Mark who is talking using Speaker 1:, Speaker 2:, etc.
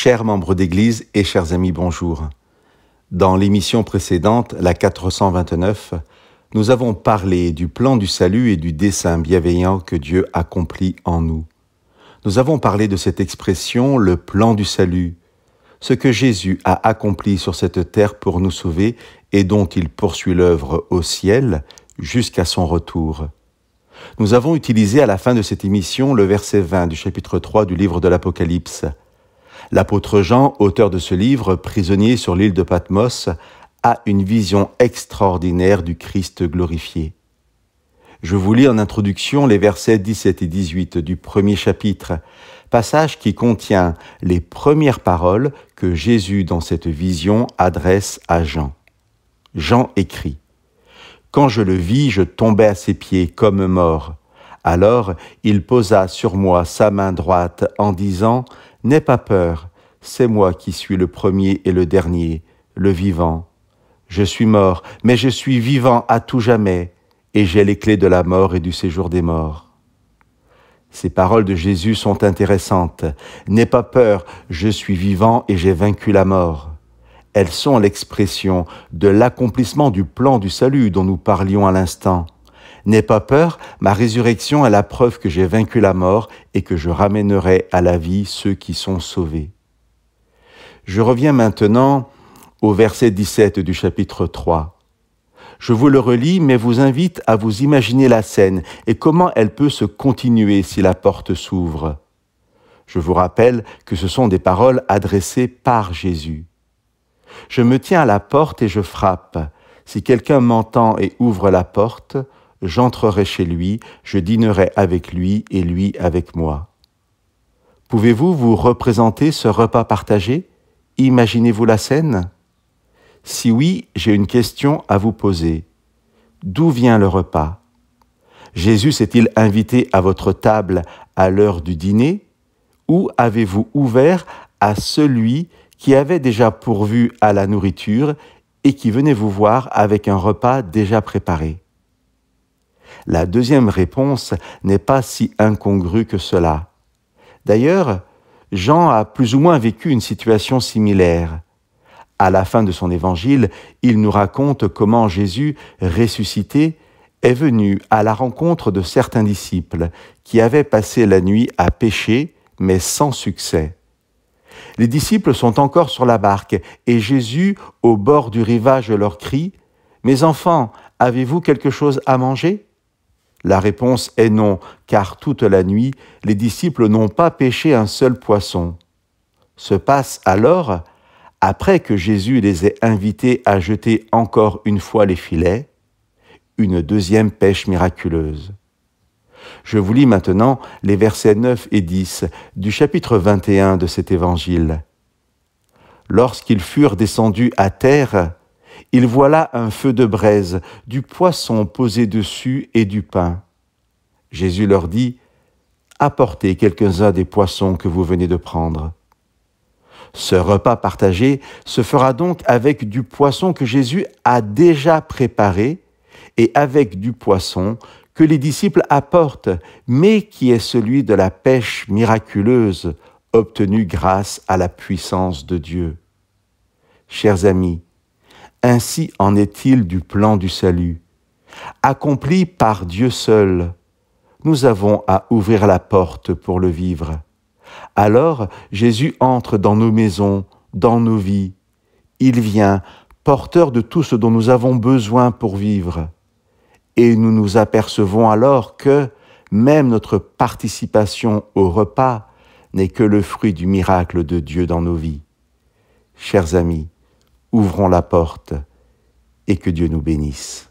Speaker 1: Chers membres d'Église et chers amis, bonjour. Dans l'émission précédente, la 429, nous avons parlé du plan du salut et du dessein bienveillant que Dieu accomplit en nous. Nous avons parlé de cette expression, le plan du salut, ce que Jésus a accompli sur cette terre pour nous sauver et dont il poursuit l'œuvre au ciel jusqu'à son retour. Nous avons utilisé à la fin de cette émission le verset 20 du chapitre 3 du livre de l'Apocalypse. L'apôtre Jean, auteur de ce livre, prisonnier sur l'île de Patmos, a une vision extraordinaire du Christ glorifié. Je vous lis en introduction les versets 17 et 18 du premier chapitre, passage qui contient les premières paroles que Jésus, dans cette vision, adresse à Jean. Jean écrit « Quand je le vis, je tombai à ses pieds comme mort. Alors il posa sur moi sa main droite en disant « N'aie pas peur, c'est moi qui suis le premier et le dernier, le vivant. Je suis mort, mais je suis vivant à tout jamais, et j'ai les clés de la mort et du séjour des morts. » Ces paroles de Jésus sont intéressantes. « N'aie pas peur, je suis vivant et j'ai vaincu la mort. » Elles sont l'expression de l'accomplissement du plan du salut dont nous parlions à l'instant. N'aie pas peur, ma résurrection est la preuve que j'ai vaincu la mort et que je ramènerai à la vie ceux qui sont sauvés. Je reviens maintenant au verset 17 du chapitre 3. Je vous le relis, mais vous invite à vous imaginer la scène et comment elle peut se continuer si la porte s'ouvre. Je vous rappelle que ce sont des paroles adressées par Jésus. Je me tiens à la porte et je frappe. Si quelqu'un m'entend et ouvre la porte, j'entrerai chez lui, je dînerai avec lui et lui avec moi. Pouvez-vous vous représenter ce repas partagé? Imaginez-vous la scène? Si oui, j'ai une question à vous poser. D'où vient le repas? Jésus s'est-il invité à votre table à l'heure du dîner? Ou avez-vous ouvert à celui qui avait déjà pourvu à la nourriture et qui venait vous voir avec un repas déjà préparé? La deuxième réponse n'est pas si incongrue que cela. D'ailleurs, Jean a plus ou moins vécu une situation similaire. À la fin de son évangile, il nous raconte comment Jésus, ressuscité, est venu à la rencontre de certains disciples qui avaient passé la nuit à pêcher, mais sans succès. Les disciples sont encore sur la barque et Jésus, au bord du rivage, leur crie « Mes enfants, avez-vous quelque chose à manger ?» La réponse est non, car toute la nuit, les disciples n'ont pas pêché un seul poisson. Se passe alors, après que Jésus les ait invités à jeter encore une fois les filets, une deuxième pêche miraculeuse. Je vous lis maintenant les versets 9 et 10 du chapitre 21 de cet évangile. Lorsqu'ils furent descendus à terre, ils voient là un feu de braise, du poisson posé dessus et du pain. Jésus leur dit « Apportez quelques-uns des poissons que vous venez de prendre. » Ce repas partagé se fera donc avec du poisson que Jésus a déjà préparé et avec du poisson que les disciples apportent, mais qui est celui de la pêche miraculeuse obtenue grâce à la puissance de Dieu. Chers amis, ainsi en est-il du plan du salut. Accompli par Dieu seul, nous avons à ouvrir la porte pour le vivre. Alors Jésus entre dans nos maisons, dans nos vies. Il vient, porteur de tout ce dont nous avons besoin pour vivre. Et nous nous apercevons alors que même notre participation au repas n'est que le fruit du miracle de Dieu dans nos vies. Chers amis, ouvrons la porte et que Dieu nous bénisse.